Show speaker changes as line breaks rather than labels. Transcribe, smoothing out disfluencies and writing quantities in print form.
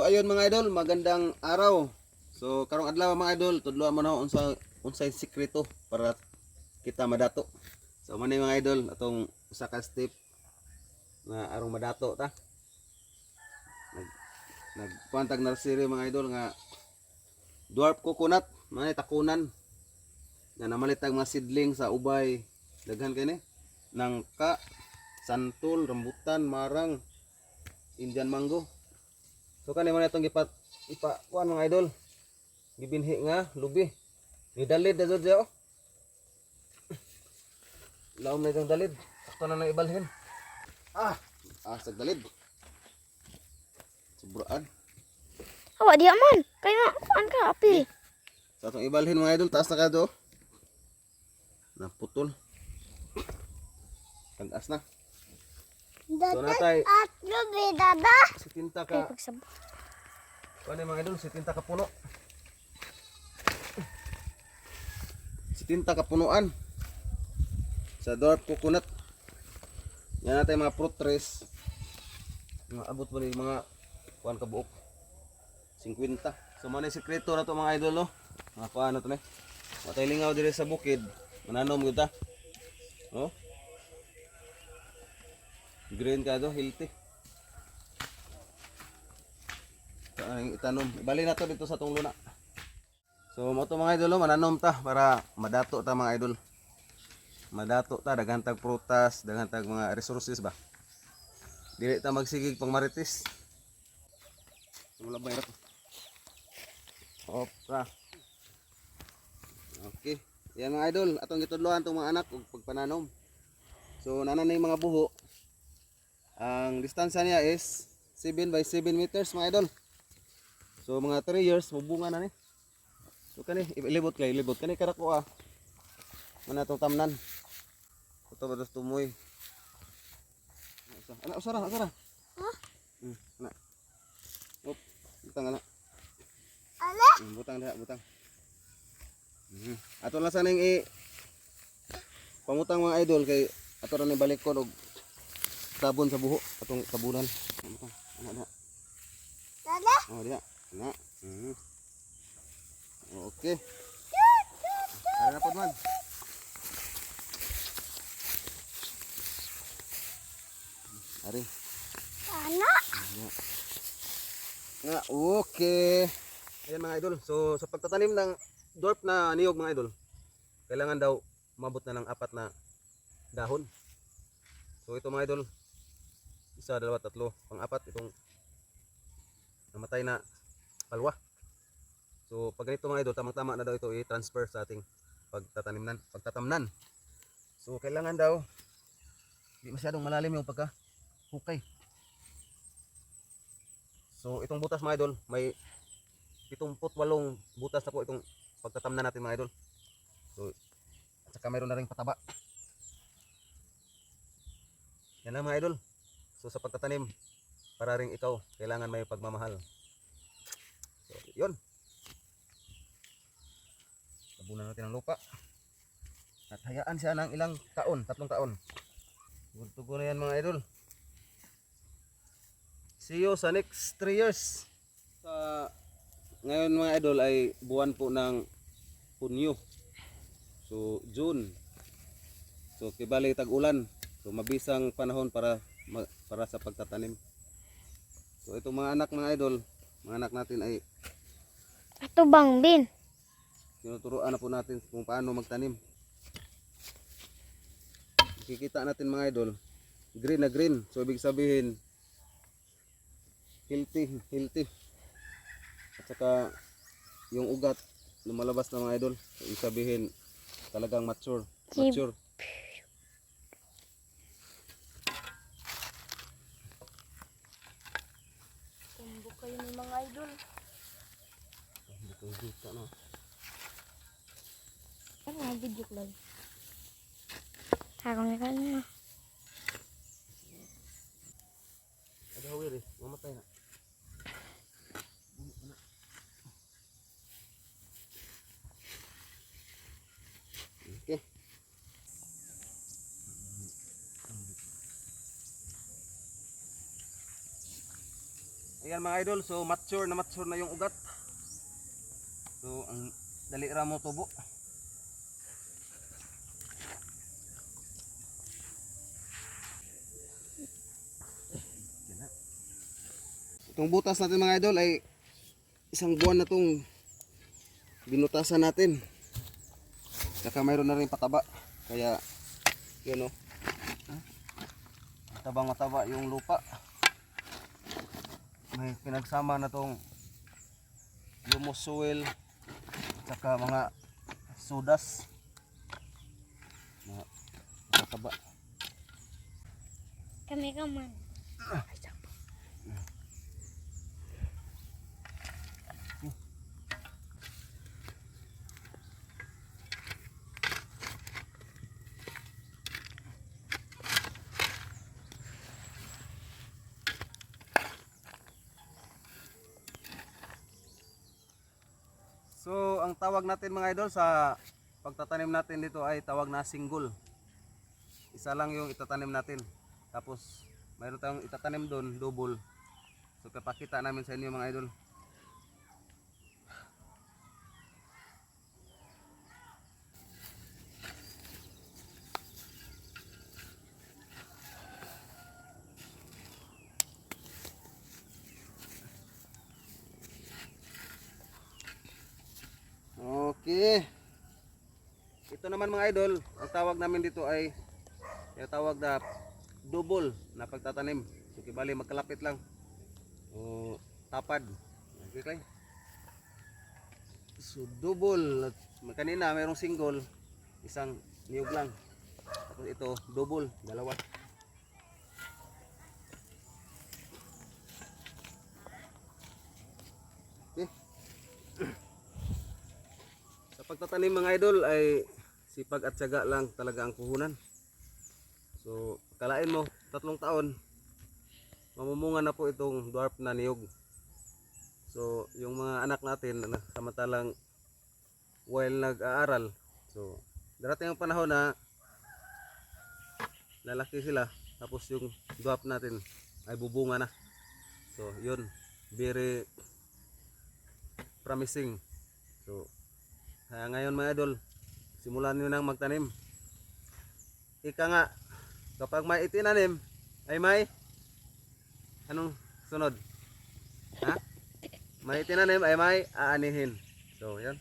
ayun mga idol, magandang araw. So karong adlaw mga idol, tudloan mo na unsay sikreto para kita madato. So man mga idol, atong usa ka step na arong madato ta. Nagpantag nursery mga idol nga dwarf coconut, manay takunan. Na namalitag mga seedling sa ubay, daghan kay ni nangka, santol, rambutan, marang, Indian mango. So kani mo na itong kuan mga idol. Gibinhi nga lubi. Ni dalid na jud siya oh. Laom na itong dalid. Sakto na nang ibalhin. Sag dalid. Sobraan.
Awa di man. Kaya kuan ka api.
Sa itong ibalhin mga idol, taas na ka do. Naputol. Tagas na. So natay
At lubi dada.
si tinta ka. Kuan mga idol, si tinta ka puno. Si tinta ka punuan. Sa dwarf coconut. Yan natin mga fruit trees. Mga abot mo mga kuan ka buok. 50. So man sikreto na to mga idol no. Mga kuan na to ni. Matay lingaw diri sa bukid. Mananom gyud ta. Oh. Green ka do, healthy. So ang itanom, bali na to dito sa tong luna. So mo to mga idol, mananom ta para madato ta mga idol. Madato ta, daghan tag prutas, daghan tag mga resources ba. Dili ta magsigig pang marites. Wala ba ira? Opra. Okay. Yan mga idol, atong gitudloan tong mga anak ug pagpananom. So nanay mga buho. Ang distansya niya is 7 by 7 meters mga idol. So mga 3 years mubunga na ni. So kani ilibot kani karako mana tong tamnan. Ito ba dos tumoy. Ana usara.
Ha?
Ana. Op, butang ana.
Ale?
Butang. Ato lang saning pangutang mga idol kay ato ra ni balik ko og sabon sa buho atong tabunan. Ana.
Dada?
Oh, dia. Ana. Okay. Ara na pod man. Ari.
Ana?
Nga, okay. Ayan mga idol. So sa pagtatanim ng dwarf na niyog mga idol, kailangan daw mabot na ng 4 na dahon. So ito mga idol, 1, 2, 3, pang-4 itong namatay na palwa. So pag ganito mga idol, tamang-tama na daw ito i-transfer sa ating pagtatamnan. So kailangan daw hindi masyadong malalim yung pagka-hukay. So itong butas mga idol, may 78 butas na po itong pagtatamnan natin mga idol. So at saka mayroon na ring pataba. Yan lang mga idol. So sa pagtatanim, para ring ikaw, kailangan may pagmamahal. So yun. Tabunan natin ang lupa. At hayaan siya ng ilang taon, 3 taon. Tugo na yan mga idol. See you sa next 3 years. Ngayon mga idol ay buwan po ng Hunyo. So June. So kibali tag-ulan. So mabisang panahon para sa pagtatanim. So itong mga anak natin ay
Ato bang bin?
tinuturuan na po natin kung paano magtanim. Kikita natin mga idol, green na green. So ibig sabihin healthy. At saka yung ugat lumalabas na mga idol. So ibig sabihin talagang mature.
Tumbo kayo ng mga idol.
Dito no.
Ano ang video ko lang? Harong ka na.
Ada hawir mamatay na. Okay. ayan mga idol, so mature na yung ugat. So ang dali ra mo tubo. Itong butas natin mga idol ay isang buwan na tong binutasan natin. Saka mayroon na rin pataba. Kaya yun o. Mataba yung lupa. May pinagsama na tong humus soil saka mga sodas. Mataba.
Kami ka man.
So, ang tawag natin mga idol sa pagtatanim natin dito ay tawag na single. Isa lang yung itatanim natin. Tapos, mayroon tayong itatanim doon, double. So, papakita namin sa inyo mga idol. Okay. Ito naman mga idol, ang tawag namin dito ay yung tawag na double na pagtatanim. So kibali magkalapit lang. O tapad. Okay. So double, kanina mayroong single, isang niyog lang. Tapos ito double, dalawa. Okay. Sa pagtatanim mga idol ay sipag at tiyaga lang talaga ang puhunan. So, kalain mo, 3 taon, mamumunga na po itong dwarf na niyog. So, yung mga anak natin na samantalang while nag-aaral, so, darating ang panahon na lalaki sila, tapos yung dwarf natin ay bubunga na. So, yun, very promising. So, ngayon mga idol, simulan nyo nang magtanim. Ika nga, kapag may itinanim, ay may anong sunod? Ha? May itinanim ay may aanihin. So, yan.